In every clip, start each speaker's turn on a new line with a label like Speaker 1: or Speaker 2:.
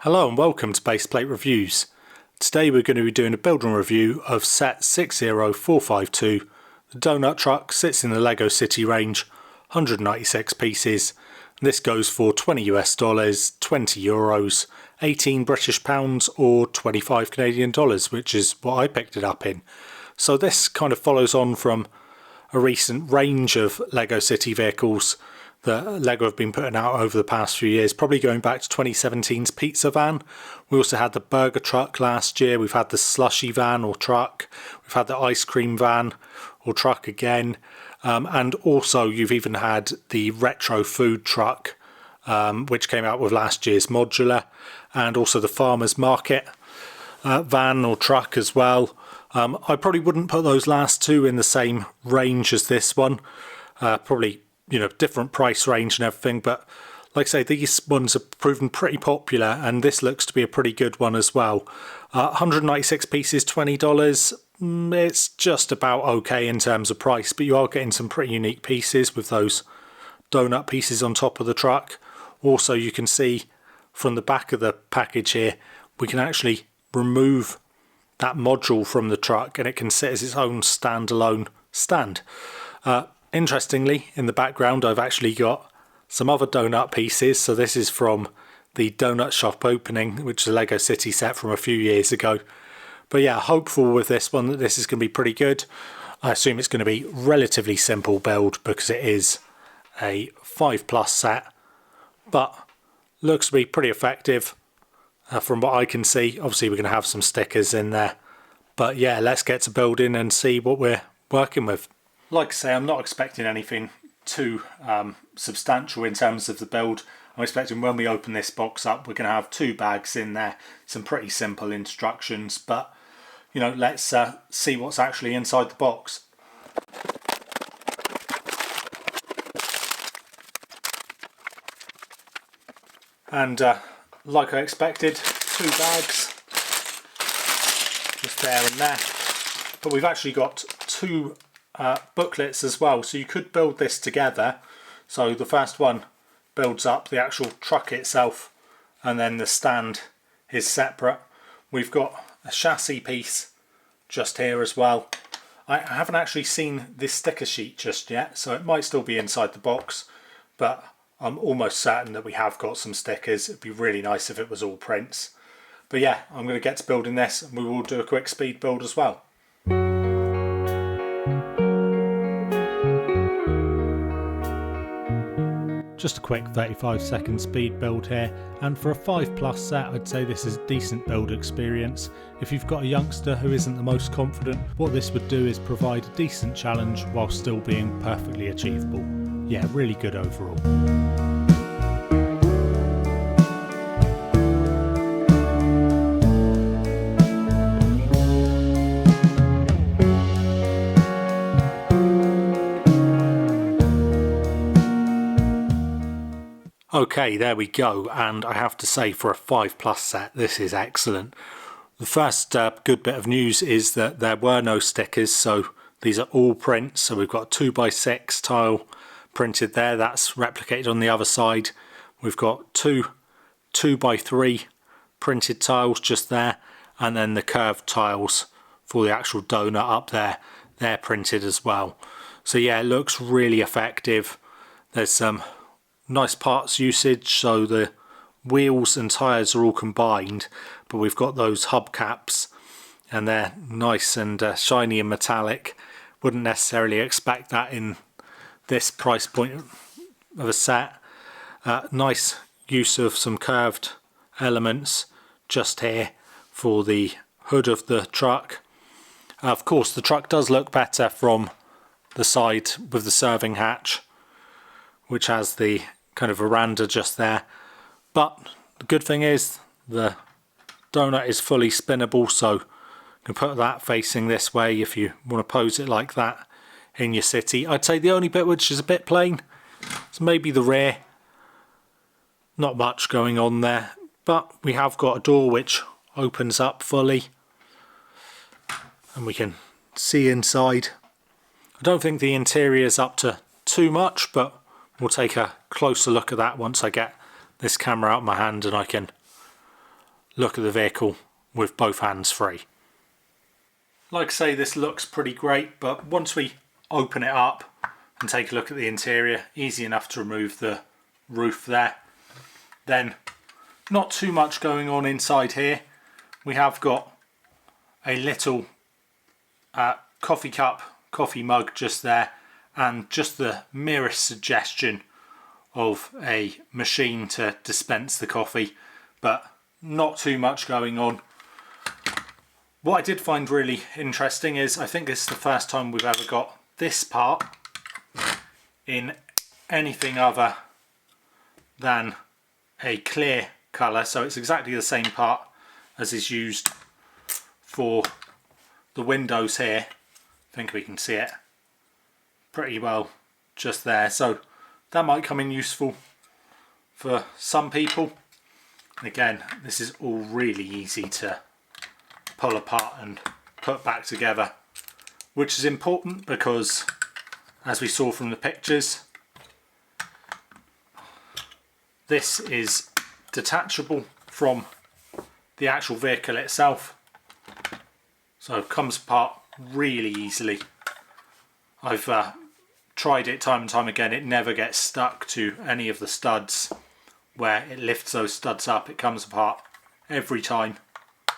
Speaker 1: Hello and welcome to Baseplate Reviews. Today we're going to be doing a build and review of set 60452. The donut truck sits in the Lego City range, 196 pieces. This goes for $20 US, 20 euros, 18 British pounds or 25 Canadian dollars, which is what I picked it up in. So this kind of follows on from a recent range of Lego City vehicles that Lego have been putting out over the past few years, probably going back to 2017's pizza van. We also had the burger truck last year, we've had the slushy van or truck, we've had the ice cream van or truck again, and also you've even had the retro food truck, which came out with last year's modular, and also the farmer's market van or truck as well. I probably wouldn't put those last two in the same range as this one, probably different price range and everything, but like I say, these ones have proven pretty popular and this looks to be a pretty good one as well. 196 pieces, $20. It's just about okay in terms of price, but you are getting some pretty unique pieces with those donut pieces on top of the truck. Also, you can see from the back of the package here, we can actually remove that module from the truck and it can sit as its own standalone stand. Interestingly, in the background I've actually got some other donut pieces. So this is from the donut shop opening, which is a Lego City set from a few years ago. But yeah, hopeful with this one that this is going to be pretty good. I assume it's going to be relatively simple build because it is a 5+ set, but looks to be pretty effective from what I can see. Obviously we're going to have some stickers in there, but yeah, let's get to building and see what we're working with. Like I say, I'm not expecting anything too substantial in terms of the build. I'm expecting when we open this box up, we're going to have 2 bags in there, some pretty simple instructions, but let's see what's actually inside the box. And like I expected, 2 bags, just there and there, but we've actually got 2 booklets as well, so you could build this together. So the first one builds up the actual truck itself and then the stand is separate. We've got a chassis piece just here as well. I haven't actually seen this sticker sheet just yet, so it might still be inside the box, but I'm almost certain that we have got some stickers. It'd be really nice if it was all prints. But yeah, I'm going to get to building this and we will do a quick speed build as well. Just a quick 35-second speed build here, and for a 5+ set I'd say this is a decent build experience. If you've got a youngster who isn't the most confident, what this would do is provide a decent challenge while still being perfectly achievable. Yeah, really good overall. Okay, there we go, and I have to say for a 5+ set this is excellent. The first good bit of news is that there were no stickers, so these are all prints. So we've got 2x6 tile printed there, that's replicated on the other side. We've got 2x3 printed tiles just there, and then the curved tiles for the actual donut up there, they're printed as well. So yeah, it looks really effective. There's some nice parts usage, so the wheels and tyres are all combined, but we've got those hubcaps and they're nice and shiny and metallic. Wouldn't necessarily expect that in this price point of a set. Nice use of some curved elements just here for the hood of the truck. Of course the truck does look better from the side with the serving hatch, which has the kind of veranda just there, but the good thing is the donut is fully spinnable, so you can put that facing this way if you want to pose it like that in your city. I'd say the only bit which is a bit plain is maybe the rear. Not much going on there, but we have got a door which opens up fully and we can see inside. I don't think the interior is up to too much, but we'll take a closer look at that once I get this camera out of my hand and I can look at the vehicle with both hands free. Like I say, this looks pretty great, but once we open it up and take a look at the interior, easy enough to remove the roof there. Then not too much going on inside here. We have got a little coffee cup, coffee mug just there, and just the merest suggestion of a machine to dispense the coffee, but not too much going on. What I did find really interesting is I think this is the first time we've ever got this part in anything other than a clear colour, so it's exactly the same part as is used for the windows here. I think we can see it pretty well just there, so that might come in useful for some people. And again, this is all really easy to pull apart and put back together, which is important because, as we saw from the pictures, this is detachable from the actual vehicle itself, so it comes apart really easily. I've tried it time and time again. It never gets stuck to any of the studs where it lifts those studs up. It comes apart every time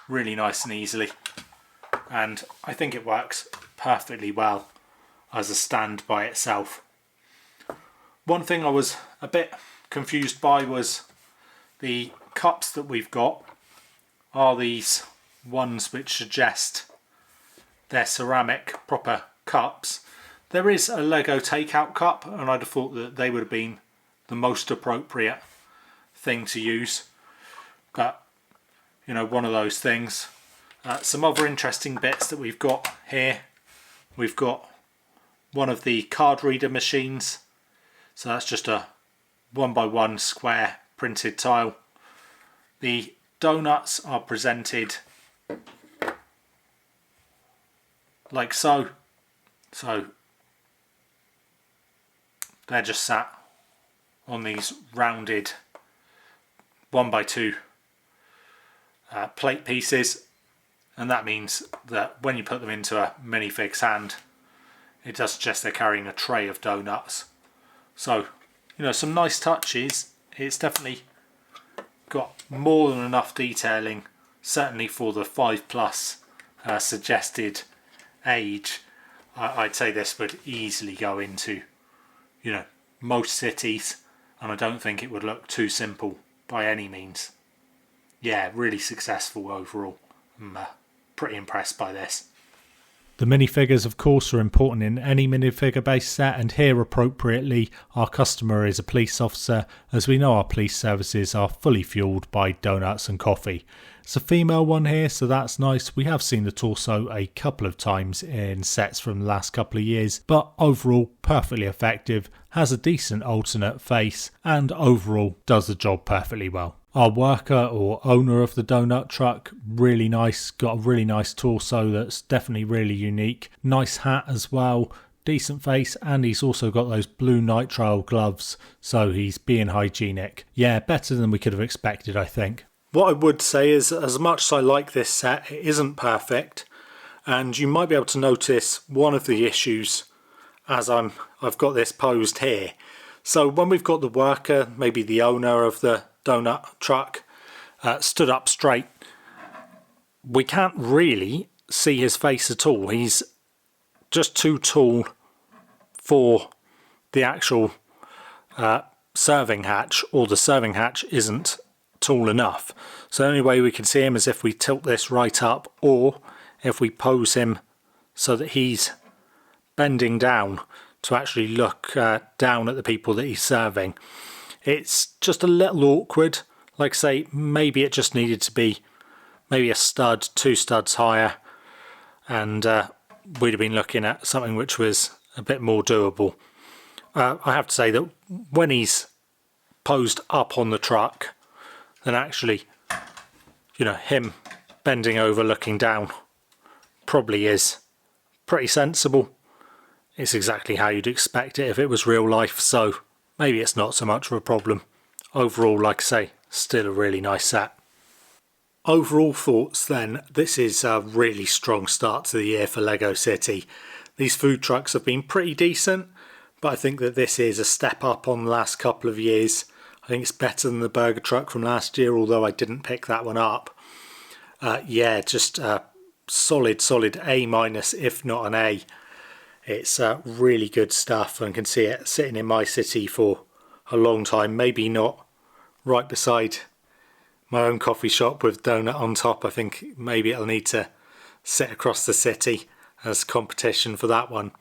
Speaker 1: really nice and easily, and I think it works perfectly well as a stand by itself. One thing I was a bit confused by was the cups that we've got are these ones which suggest they're ceramic proper cups. There is a Lego takeout cup, and I'd have thought that they would have been the most appropriate thing to use, but you know, one of those things. Some other interesting bits that we've got here. We've got one of the card reader machines, so that's just a 1x1 square printed tile. The donuts are presented like so. So they're just sat on these rounded 1x2 plate pieces, and that means that when you put them into a minifig's hand, it does suggest they're carrying a tray of donuts. So, you know, some nice touches. It's definitely got more than enough detailing, certainly for the 5+ suggested age. I'd say this would easily go into, you know, most cities, and I don't think it would look too simple by any means. Yeah, really successful overall. I'm pretty impressed by this. The minifigures, of course, are important in any minifigure based set, and here appropriately our customer is a police officer, as we know our police services are fully fueled by donuts and coffee. It's a female one here, so that's nice. We have seen the torso a couple of times in sets from the last couple of years, but overall perfectly effective, has a decent alternate face, and overall does the job perfectly well. Our worker or owner of the donut truck, really nice, got a really nice torso that's definitely really unique. Nice hat as well, decent face, and he's also got those blue nitrile gloves, so he's being hygienic. Yeah, better than we could have expected, I think. What I would say is, as much as I like this set, it isn't perfect, and you might be able to notice one of the issues as I've got this posed here. So when we've got the worker, maybe the owner of the donut truck, stood up straight, we can't really see his face at all. He's just too tall for the actual serving hatch, or the serving hatch isn't tall enough. So the only way we can see him is if we tilt this right up, or if we pose him so that he's bending down to actually look down at the people that he's serving. It's just a little awkward. Like I say, maybe it just needed to be maybe a stud, 2 studs higher, and we'd have been looking at something which was a bit more doable. I have to say that when he's posed up on the truck, then actually, you know, him bending over looking down probably is pretty sensible. It's exactly how you'd expect it if it was real life, so maybe it's not so much of a problem. Overall, like I say, still a really nice set. Overall thoughts then, this is a really strong start to the year for Lego City. These food trucks have been pretty decent, but I think that this is a step up on the last couple of years. I think it's better than the burger truck from last year, although I didn't pick that one up. Yeah, just solid A minus, if not an A. It's really good stuff, and can see it sitting in my city for a long time. Maybe not right beside my own coffee shop with donut on top. I think maybe it'll need to sit across the city as competition for that one.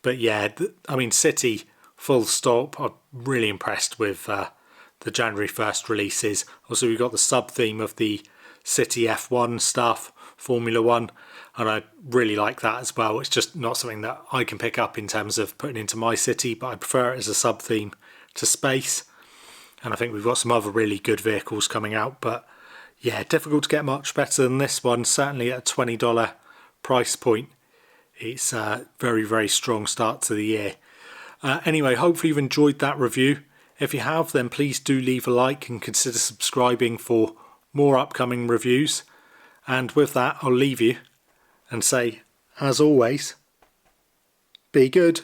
Speaker 1: But yeah, I mean, City full stop. I'm really impressed with the January 1st releases. Also, we've got the sub theme of the City F1 stuff, Formula 1, and I really like that as well. It's just not something that I can pick up in terms of putting into my city, but I prefer it as a sub theme to Space. And I think we've got some other really good vehicles coming out, but yeah, difficult to get much better than this one. Certainly at a $20 price point, it's a very, very strong start to the year. Anyway, hopefully you've enjoyed that review. If you have, then please do leave a like and consider subscribing for more upcoming reviews. And with that, I'll leave you and say, as always, be good.